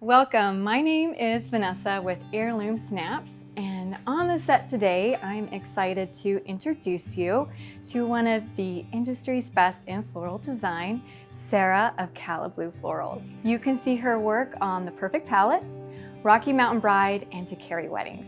Welcome, my name is Vanessa with Heirloomsnaps, and on the set today, I'm excited to introduce you to one of the industry's best in floral design, Sarah of Calla Florals. You can see her work on the Perfect Palette, Rocky Mountain Bride, and To Carry Weddings.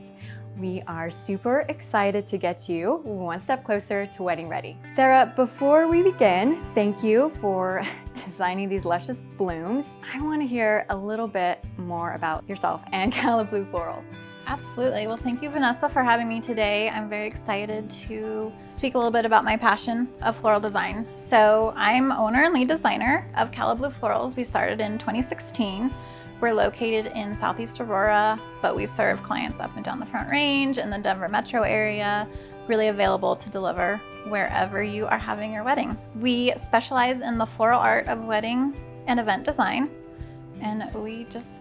We are super excited to get you one step closer to wedding ready. Sarah, before we begin, thank you for designing these luscious blooms. I want to hear a little bit more about yourself and Calla Florals. Absolutely. Well, thank you, Vanessa, for having me today. I'm very excited to speak a little bit about my passion of floral design. So I'm owner and lead designer of Calla Florals. We started in 2016. We're located in Southeast Aurora, but we serve clients up and down the Front Range and the Denver metro area, really available to deliver wherever you are having your wedding. We specialize in the floral art of wedding and event design, and we just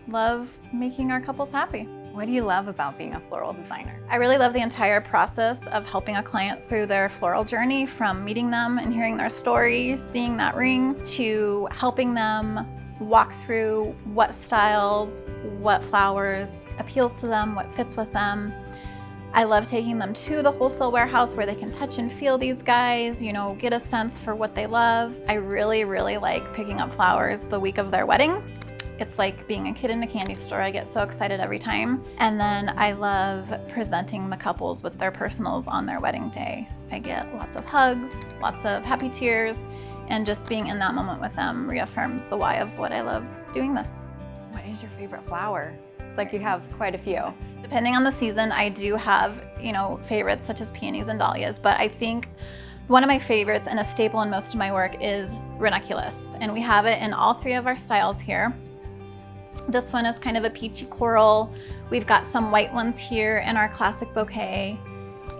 love making our couples happy. What do you love about being a floral designer? I really love the entire process of helping a client through their floral journey, from meeting them and hearing their story, seeing that ring, to helping them walk through what styles, what flowers appeals to them, what fits with them. I love taking them to the wholesale warehouse where they can touch and feel these guys, get a sense for what they love. I really, really like picking up flowers the week of their wedding. It's like being a kid in a candy store. I get so excited every time. And then I love presenting the couples with their personals on their wedding day. I get lots of hugs, lots of happy tears, and just being in that moment with them reaffirms the why of what I love doing this. What is your favorite flower? It's like you have quite a few. Depending on the season, I do have, favorites such as Peonies and Dahlias, but I think one of my favorites and a staple in most of my work is ranunculus, and we have it in all three of our styles here. This one is kind of a peachy coral. We've got some white ones here in our classic bouquet.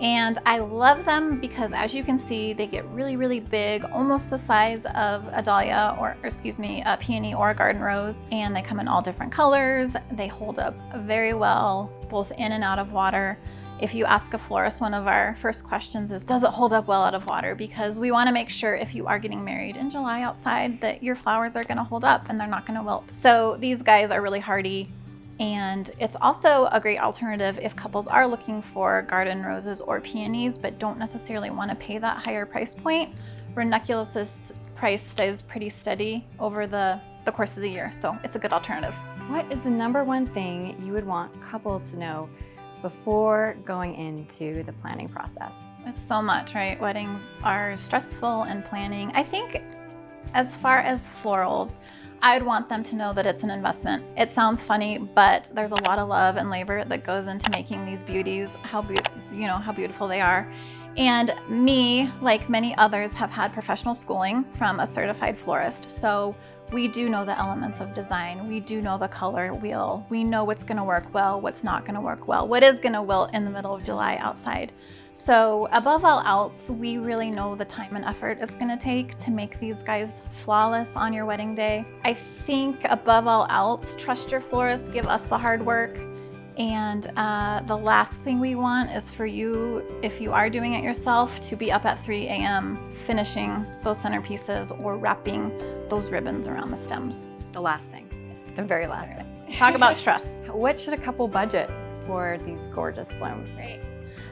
And I love them because, as you can see, they get really, really big, almost the size of a dahlia, a peony or a garden rose. And they come in all different colors. They hold up very well, both in and out of water. If you ask a florist, one of our first questions is, does it hold up well out of water? Because we want to make sure if you are getting married in July outside that your flowers are going to hold up and they're not going to wilt. So these guys are really hardy. And it's also a great alternative if couples are looking for garden roses or peonies, but don't necessarily want to pay that higher price point. Ranunculus's price stays pretty steady over the course of the year, so it's a good alternative. What is the number one thing you would want couples to know before going into the planning process? It's so much, right? Weddings are stressful and planning. I think as far as florals, I'd want them to know that it's an investment. It sounds funny, but there's a lot of love and labor that goes into making these beauties, how beautiful they are. And me, like many others, have had professional schooling from a certified florist. So we do know the elements of design. We do know the color wheel. We know what's gonna work well, what's not gonna work well, what is gonna wilt in the middle of July outside. So above all else, we really know the time and effort it's gonna take to make these guys flawless on your wedding day. I think above all else, trust your florist, give us the hard work. And the last thing we want is for you, if you are doing it yourself, to be up at 3 a.m. finishing those centerpieces or wrapping those ribbons around the stems. The last thing, the very last thing. Talk about stress. What should a couple budget for these gorgeous blooms? Right.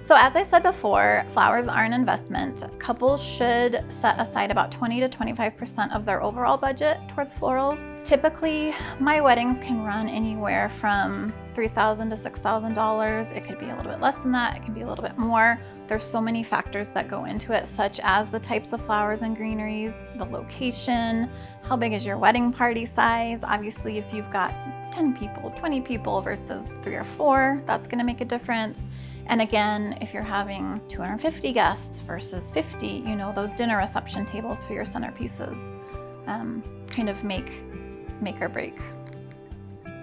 So as I said before, flowers are an investment. Couples should set aside about 20 to 25% of their overall budget towards florals. Typically, my weddings can run anywhere from $3,000 to $6,000. It could be a little bit less than that. It can be a little bit more. There's so many factors that go into it, such as the types of flowers and greeneries, the location, how big is your wedding party size. Obviously, if you've got 10 people, 20 people versus 3 or 4, that's gonna make a difference. And again, if you're having 250 guests versus 50, those dinner reception tables for your centerpieces kind of make or break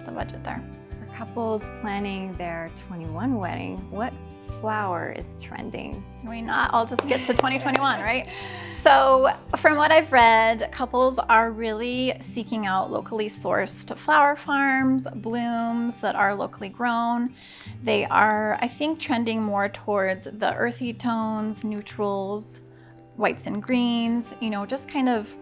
the budget there. For couples planning their 21 wedding, what flower is trending? Can we not all just get to 2021, right? So from what I've read, couples are really seeking out locally sourced flower farms, blooms that are locally grown. They are, I think, trending more towards the earthy tones, neutrals, whites and greens, just kind of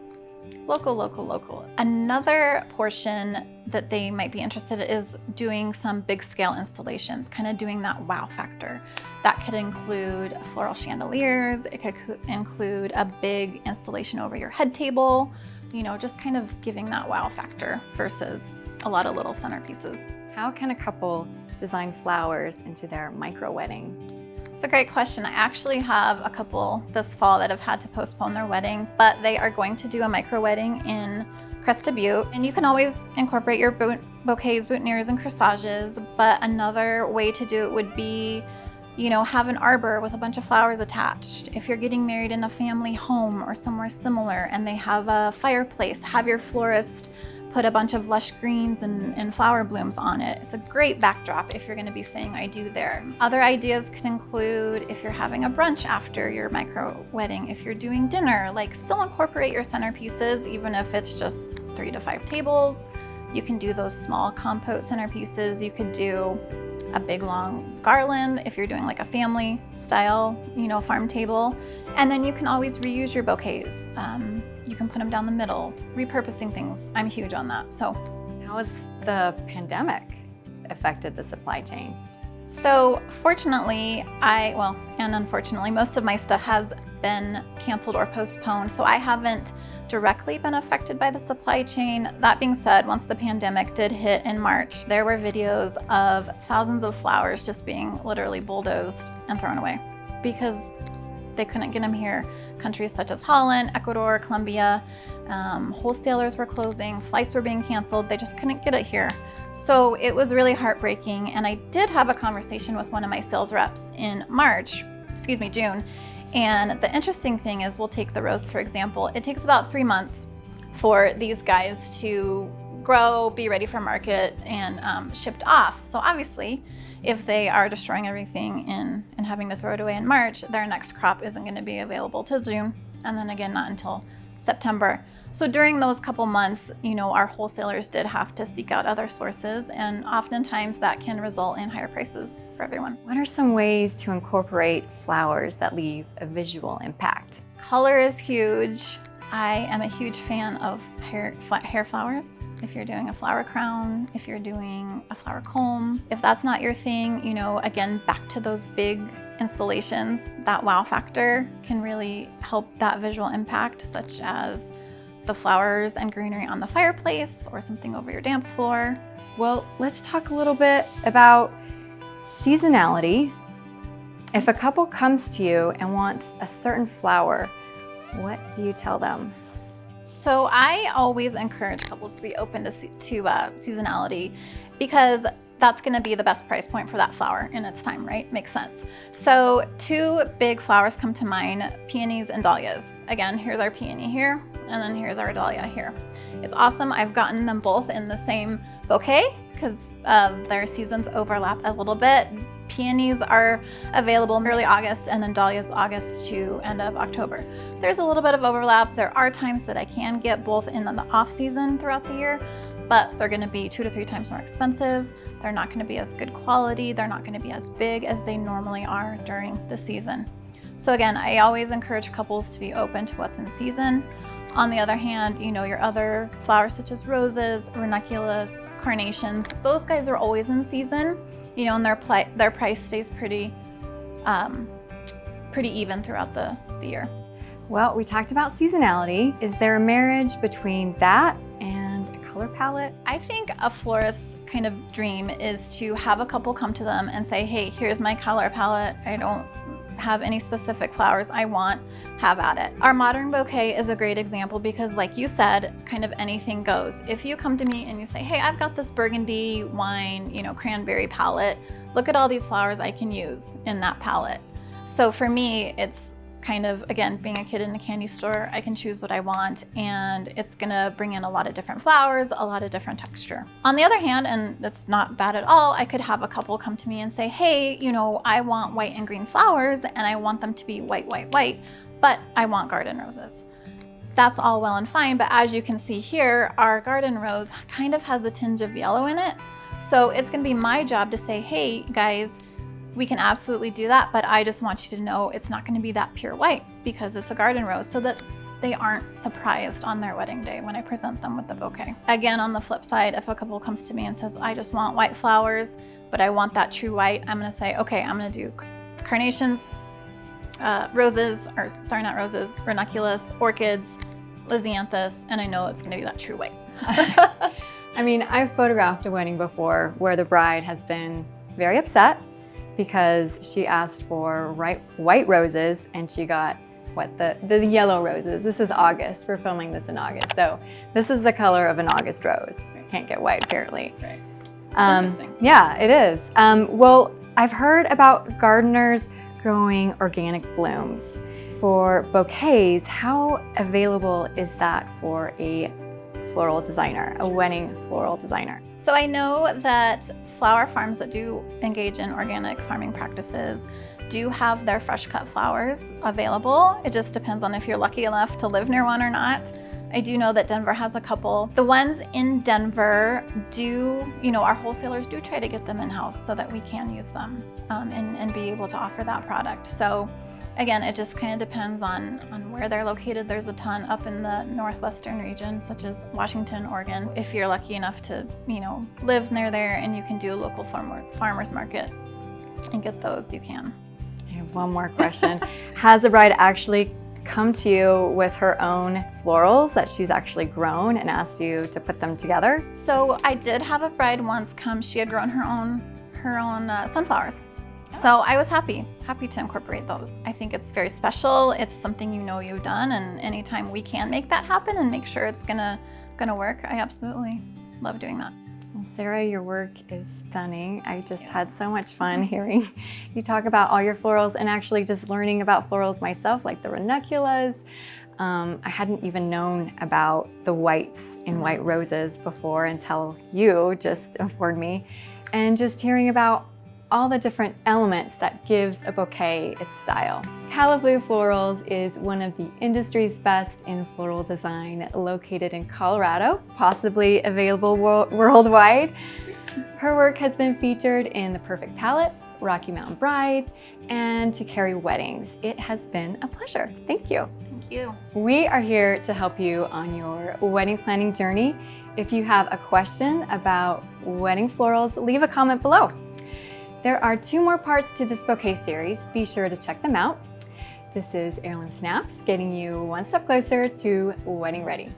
local. Another portion that they might be interested in is doing some big scale installations, kind of doing that wow factor. That could include floral chandeliers, it could include a big installation over your head table, you know, just kind of giving that wow factor versus a lot of little centerpieces. How can a couple design flowers into their micro wedding? It's a great question. I actually have a couple this fall that have had to postpone their wedding, but they are going to do a micro wedding in Cresta Butte. And you can always incorporate your bouquets, boutonnieres, and corsages, but another way to do it would be, you know, have an arbor with a bunch of flowers attached. If you're getting married in a family home or somewhere similar and they have a fireplace, have your florist put a bunch of lush greens and flower blooms on it. It's a great backdrop if you're going to be saying I do there. Other ideas can include if you're having a brunch after your micro wedding, if you're doing dinner, like still incorporate your centerpieces, even if it's just 3 to 5 tables. You can do those small compote centerpieces. You could do a big long garland if you're doing like a family style, you know, farm table. And then you can always reuse your bouquets. You can put them down the middle, repurposing things. I'm huge on that. So how has the pandemic affected the supply chain? So fortunately, and unfortunately, most of my stuff has been canceled or postponed. So I haven't directly been affected by the supply chain. That being said, once the pandemic did hit in March, there were videos of thousands of flowers just being literally bulldozed and thrown away because they couldn't get them here. Countries such as Holland, Ecuador, Colombia, wholesalers were closing, flights were being canceled. They just couldn't get it here. So it was really heartbreaking. And I did have a conversation with one of my sales reps in June. And the interesting thing is, we'll take the rose, for example. It takes about 3 months for these guys to grow, be ready for market, and shipped off. So obviously, if they are destroying everything and having to throw it away in March, their next crop isn't going to be available till June, and then again not until September. So during those couple months, you know, our wholesalers did have to seek out other sources, and oftentimes that can result in higher prices for everyone. What are some ways to incorporate flowers that leave a visual impact? Color is huge. I am a huge fan of hair flowers. If you're doing a flower crown, if you're doing a flower comb, if that's not your thing, you know, again, back to those big installations, that wow factor can really help that visual impact, such as the flowers and greenery on the fireplace or something over your dance floor. Well, let's talk a little bit about seasonality. If a couple comes to you and wants a certain flower, what do you tell them? So I always encourage couples to be open to seasonality, because that's going to be the best price point for that flower in its time, right? Makes sense. So 2 big flowers come to mind: peonies and dahlias. Again, here's our peony here, and then here's our dahlia here. It's awesome. I've gotten them both in the same bouquet because their seasons overlap a little bit. Peonies are available early August, and then dahlias August to end of October. There's a little bit of overlap. There are times that I can get both in the off season throughout the year, but they're going to be 2 to 3 times more expensive. They're not going to be as good quality. They're not going to be as big as they normally are during the season. So again, I always encourage couples to be open to what's in season. On the other hand, you know, your other flowers such as roses, ranunculus, carnations, those guys are always in season. You know, and their price stays pretty even throughout the year. Well, we talked about seasonality. Is there a marriage between that and a color palette? I think a florist's kind of dream is to have a couple come to them and say, hey, here's my color palette. I don't have any specific flowers I want, have at it. Our modern bouquet is a great example because, like you said, kind of anything goes. If you come to me and you say, hey, I've got this burgundy wine, you know, cranberry palette, look at all these flowers I can use in that palette. So for me, it's kind of, again, being a kid in a candy store, I can choose what I want, and it's gonna bring in a lot of different flowers, a lot of different texture. On the other hand, and that's not bad at all, I could have a couple come to me and say, hey, you know, I want white and green flowers, and I want them to be white, white, white, but I want garden roses. That's all well and fine, but as you can see here, our garden rose kind of has a tinge of yellow in it. So it's gonna be my job to say, hey guys, we can absolutely do that, but I just want you to know it's not going to be that pure white because it's a garden rose, so that they aren't surprised on their wedding day when I present them with the bouquet. Again, on the flip side, if a couple comes to me and says, I just want white flowers, but I want that true white, I'm gonna say, okay, I'm gonna do carnations, roses, or sorry, not roses, ranunculus, orchids, lisianthus, and I know it's gonna be that true white. I mean, I've photographed a wedding before where the bride has been very upset because she asked for white roses and she got the yellow roses. This is August. We're filming this in August. So this is the color of an August rose. Can't get white apparently. Right. Interesting. Yeah, it is. Well, I've heard about gardeners growing organic blooms. For bouquets, how available is that for a floral designer, a wedding floral designer? So I know that flower farms that do engage in organic farming practices do have their fresh cut flowers available. It just depends on if you're lucky enough to live near one or not. I do know that Denver has a couple. The ones in Denver do, our wholesalers do try to get them in-house so that we can use them and be able to offer that product. So again, it just kind of depends on where they're located. There's a ton up in the northwestern region, such as Washington, Oregon. If you're lucky enough to, live near there and you can do a local farmer's market and get those, you can. I have one more question. Has the bride actually come to you with her own florals that she's actually grown and asked you to put them together? So I did have a bride once come. She had grown her own sunflowers. So I was happy to incorporate those. I think it's very special. It's something you've done, and anytime we can make that happen and make sure it's gonna work, I absolutely love doing that. Well, Sarah, your work is stunning. I just had so much fun hearing you talk about all your florals and actually just learning about florals myself, like the ranunculus. I hadn't even known about the whites in white roses before until you just informed me. And just hearing about all the different elements that gives a bouquet its style. Calla Blue Florals is one of the industry's best in floral design, located in Colorado, possibly available worldwide. Her work has been featured in The Perfect Palette, Rocky Mountain Bride, and To Carry Weddings. It has been a pleasure. Thank you. Thank you. We are here to help you on your wedding planning journey. If you have a question about wedding florals, leave a comment below. There are 2 more parts to this bouquet series. Be sure to check them out. This is Heirloomsnaps, getting you one step closer to wedding ready.